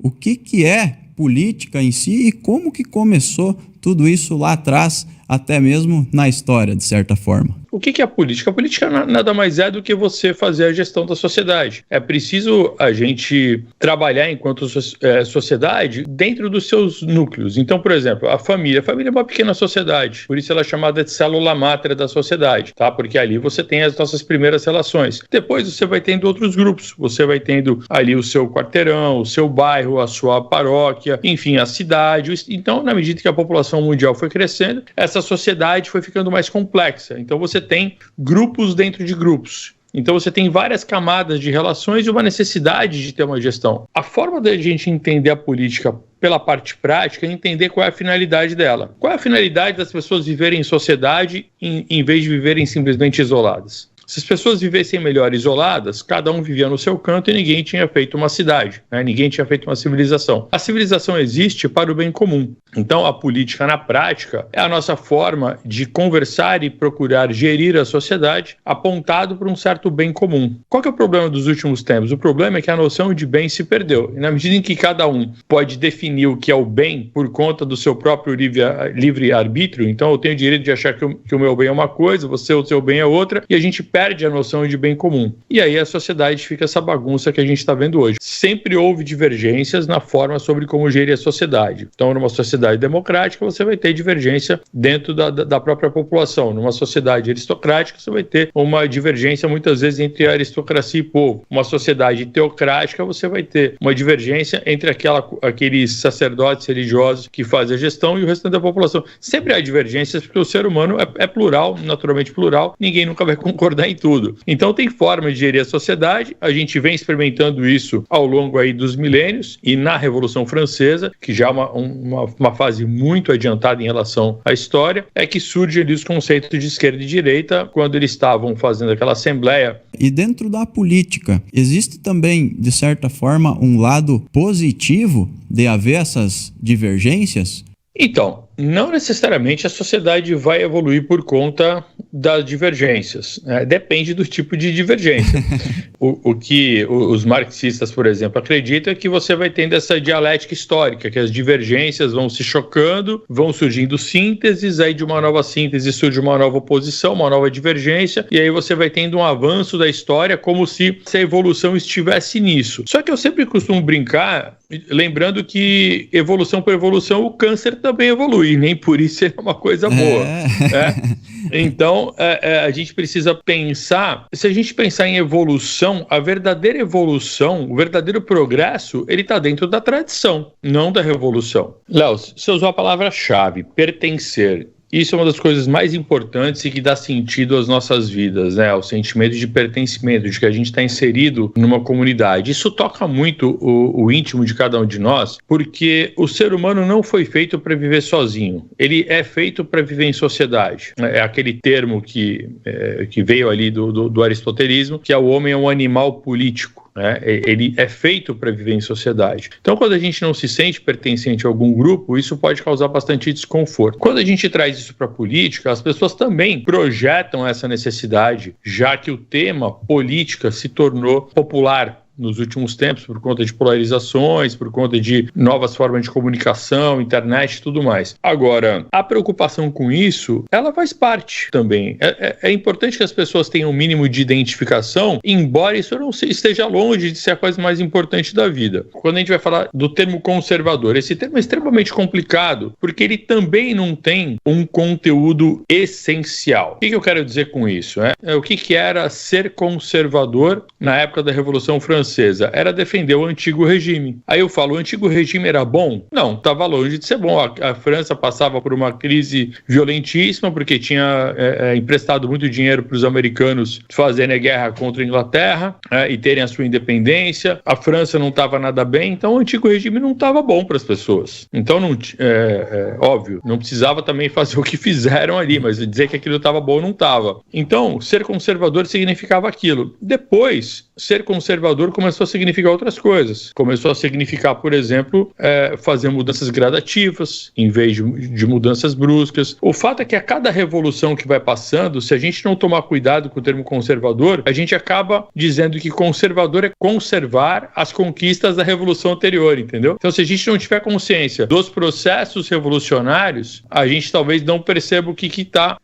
o que é política em si e como que começou tudo isso lá atrás, até mesmo na história, de certa forma. O que é a política? A política nada mais é do que você fazer a gestão da sociedade. É preciso a gente trabalhar enquanto sociedade dentro dos seus núcleos. Então, por exemplo, a família é uma pequena sociedade, por isso ela é chamada de célula máter da sociedade, tá? Porque ali você tem as nossas primeiras relações. Depois você vai tendo outros grupos, você vai tendo ali o seu quarteirão, o seu bairro, a sua paróquia, enfim, a cidade. Então, na medida que a população mundial foi crescendo, essa sociedade foi ficando mais complexa. Então, você tem grupos dentro de grupos. Então você tem várias camadas de relações e uma necessidade de ter uma gestão. A forma da gente entender a política pela parte prática é entender qual é a finalidade dela. Qual é a finalidade das pessoas viverem em sociedade em vez de viverem simplesmente isoladas? Se as pessoas vivessem melhor isoladas, cada um vivia no seu canto e ninguém tinha feito uma cidade, né? Ninguém tinha feito uma civilização. A civilização existe para o bem comum. Então, a política, na prática, é a nossa forma de conversar e procurar gerir a sociedade apontado para um certo bem comum. Qual que é o problema dos últimos tempos? O problema é que a noção de bem se perdeu. E na medida em que cada um pode definir o que é o bem por conta do seu próprio livre-arbítrio, então eu tenho o direito de achar que o meu bem é uma coisa, o seu bem é outra, e a gente perde a noção de bem comum. E aí a sociedade fica essa bagunça que a gente está vendo hoje. Sempre houve divergências na forma sobre como gerir a sociedade. Então, numa sociedade democrática, você vai ter divergência dentro da própria população. Numa sociedade aristocrática, você vai ter uma divergência muitas vezes entre a aristocracia e povo. Uma sociedade teocrática, você vai ter uma divergência entre aqueles sacerdotes religiosos que fazem a gestão e o restante da população. Sempre há divergências porque o ser humano é plural, naturalmente plural, ninguém nunca vai concordar em tudo. Então tem forma de gerir a sociedade, a gente vem experimentando isso ao longo aí dos milênios e na Revolução Francesa, que já é uma fase muito adiantada em relação à história, é que surge ali os conceitos de esquerda e direita quando eles estavam fazendo aquela assembleia. E dentro da política, existe também, de certa forma, um lado positivo de haver essas divergências? Então, não necessariamente a sociedade vai evoluir por conta das divergências, né? Depende do tipo de divergência. O que os marxistas, por exemplo, acreditam é que você vai tendo essa dialética histórica, que as divergências vão se chocando, vão surgindo sínteses, aí de uma nova síntese surge uma nova oposição, uma nova divergência, e aí você vai tendo um avanço da história como se a evolução estivesse nisso. Só que eu sempre costumo brincar, lembrando que evolução por evolução, o câncer também evolui, nem por isso é uma coisa boa. Né? Então, a gente precisa pensar, se a gente pensar em evolução, a verdadeira evolução, o verdadeiro progresso, ele está dentro da tradição, não da revolução. Léo, você usou a palavra-chave, pertencer. Isso é uma das coisas mais importantes e que dá sentido às nossas vidas, né? O sentimento de pertencimento, de que a gente está inserido numa comunidade. Isso toca muito o íntimo de cada um de nós, porque o ser humano não foi feito para viver sozinho. Ele é feito para viver em sociedade. É aquele termo que veio ali do aristotelismo, que é o homem é um animal político. Ele é feito para viver em sociedade. Então, quando a gente não se sente pertencente a algum grupo, isso pode causar bastante desconforto. Quando a gente traz isso para a política, as pessoas também projetam essa necessidade, já que o tema política se tornou popular nos últimos tempos, por conta de polarizações, por conta de novas formas de comunicação, internet e tudo mais. Agora, a preocupação com isso, ela faz parte também. É importante que as pessoas tenham um mínimo de identificação, embora isso não esteja longe de ser a coisa mais importante da vida. Quando a gente vai falar do termo conservador, esse termo é extremamente complicado, porque ele também não tem um conteúdo essencial. O que eu quero dizer com isso? O que era ser conservador na época da Revolução Francesa? Era defender o antigo regime. Aí eu falo, o antigo regime era bom? Não, estava longe de ser bom. A França passava por uma crise violentíssima, porque tinha emprestado muito dinheiro para os americanos fazerem a guerra contra a Inglaterra e terem a sua independência. A França não estava nada bem, então o antigo regime não estava bom para as pessoas. Então, óbvio, não precisava também fazer o que fizeram ali, mas dizer que aquilo estava bom não estava. Então, ser conservador significava aquilo. Depois, ser conservador começou a significar outras coisas. Começou a significar, por exemplo, fazer mudanças gradativas, em vez de mudanças bruscas. O fato é que a cada revolução que vai passando, se a gente não tomar cuidado com o termo conservador, a gente acaba dizendo que conservador é conservar as conquistas da revolução anterior, entendeu? Então, se a gente não tiver consciência dos processos revolucionários, a gente talvez não perceba o que está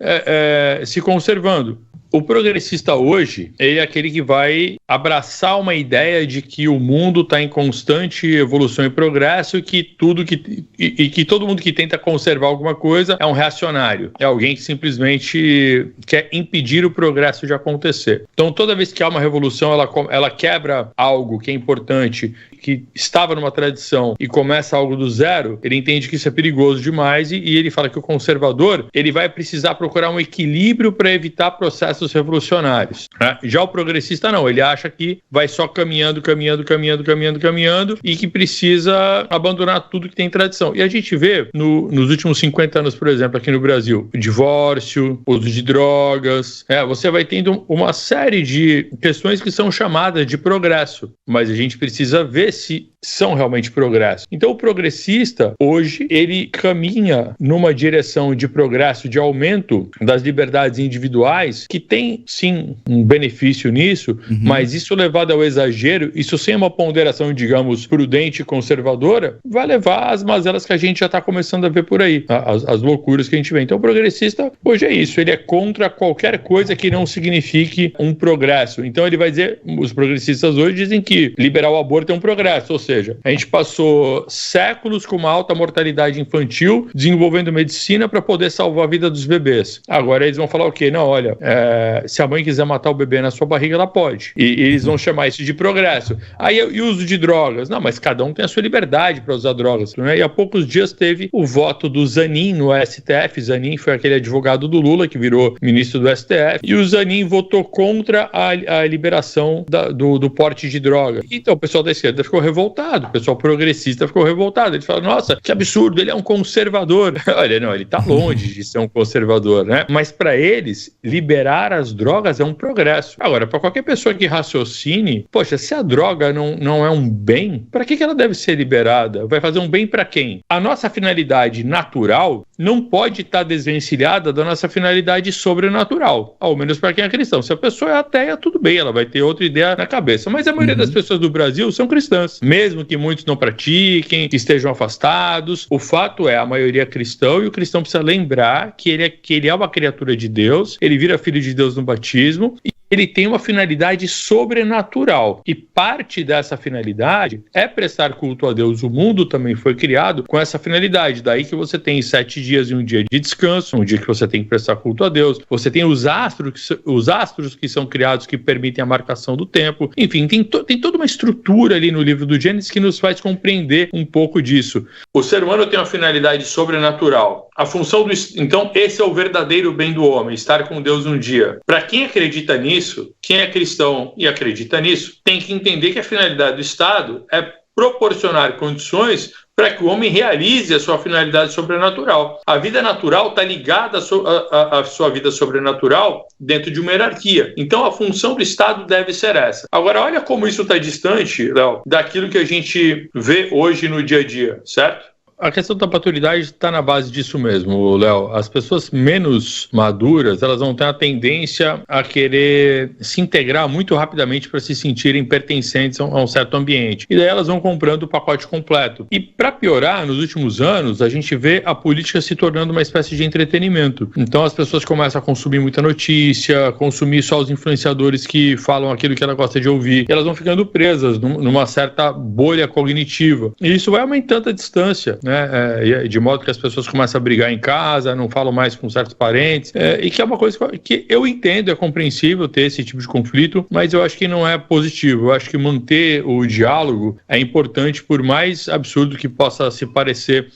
se conservando. O progressista hoje, ele é aquele que vai abraçar uma ideia de que o mundo está em constante evolução e progresso e que todo mundo que tenta conservar alguma coisa é um reacionário. É alguém que simplesmente quer impedir o progresso de acontecer. Então, toda vez que há uma revolução, ela quebra algo que é importante, que estava numa tradição e começa algo do zero, ele entende que isso é perigoso demais e ele fala que o conservador, ele vai precisar procurar um equilíbrio para evitar processos revolucionários, né? Já o progressista não, ele acha que vai só caminhando e que precisa abandonar tudo que tem tradição. E a gente vê nos últimos 50 anos, por exemplo, aqui no Brasil, divórcio, uso de drogas, você vai tendo uma série de questões que são chamadas de progresso, mas a gente precisa ver se são realmente progresso. Então o progressista, hoje, ele caminha numa direção de progresso, de aumento das liberdades individuais, que tem, sim, um benefício nisso, mas isso levado ao exagero, isso sem uma ponderação, digamos, prudente e conservadora, vai levar às mazelas que a gente já está começando a ver por aí, as loucuras que a gente vê. Então o progressista, hoje é isso, ele é contra qualquer coisa que não signifique um progresso. Então ele vai dizer, os progressistas hoje dizem que liberar o aborto é um progresso, ou seja, a gente passou séculos com uma alta mortalidade infantil desenvolvendo medicina para poder salvar a vida dos bebês. Agora eles vão falar o quê? Não, olha, se a mãe quiser matar o bebê na sua barriga, ela pode. E eles vão chamar isso de progresso. Aí e o uso de drogas? Não, mas cada um tem a sua liberdade para usar drogas, né? E há poucos dias teve o voto do Zanin no STF. Zanin foi aquele advogado do Lula que virou ministro do STF. E o Zanin votou contra a liberação do porte de droga. Então o pessoal da esquerda ficou revoltado, o pessoal progressista ficou revoltado. Ele fala, nossa, que absurdo, ele é um conservador. Olha, não, ele está longe de ser um conservador, né? Mas para eles, liberar as drogas é um progresso. Agora, para qualquer pessoa que raciocine, poxa, se a droga não é um bem, para que ela deve ser liberada? Vai fazer um bem para quem? A nossa finalidade natural não pode estar desvencilhada da nossa finalidade sobrenatural, ao menos para quem é cristão. Se a pessoa é ateia, tudo bem, ela vai ter outra ideia na cabeça. Mas a maioria das pessoas do Brasil são cristãs, mesmo que muitos não pratiquem, que estejam afastados. O fato é, a maioria é cristão e o cristão precisa lembrar que ele é uma criatura de Deus, ele vira filho de Deus no batismo e ele tem uma finalidade sobrenatural. E parte dessa finalidade é prestar culto a Deus. O mundo também foi criado com essa finalidade. Daí que você tem 7 dias e um dia de descanso, um dia que você tem que prestar culto a Deus. Você tem os astros que são criados que permitem a marcação do tempo. Enfim, tem toda uma estrutura ali no livro do Gênesis que nos faz compreender um pouco disso. O ser humano tem uma finalidade sobrenatural. A função então, esse é o verdadeiro bem do homem, estar com Deus um dia. Para quem acredita nisso, quem é cristão e acredita nisso, tem que entender que a finalidade do Estado é proporcionar condições para que o homem realize a sua finalidade sobrenatural. A vida natural está ligada à sua vida sobrenatural dentro de uma hierarquia. Então, a função do Estado deve ser essa. Agora, olha como isso está distante, Léo, daquilo que a gente vê hoje no dia a dia, certo? A questão da maturidade está na base disso mesmo, Léo. As pessoas menos maduras, elas vão ter a tendência a querer se integrar muito rapidamente para se sentirem pertencentes a um certo ambiente. E daí elas vão comprando o pacote completo. E para piorar, nos últimos anos, a gente vê a política se tornando uma espécie de entretenimento. Então as pessoas começam a consumir muita notícia, consumir só os influenciadores que falam aquilo que ela gosta de ouvir. E elas vão ficando presas numa certa bolha cognitiva. E isso vai aumentando a distância, né? De modo que as pessoas começam a brigar em casa, não falam mais com certos parentes, e que é uma coisa que eu entendo, é compreensível ter esse tipo de conflito, mas eu acho que não é positivo. Eu acho que manter o diálogo é importante, por mais absurdo que possa se parecer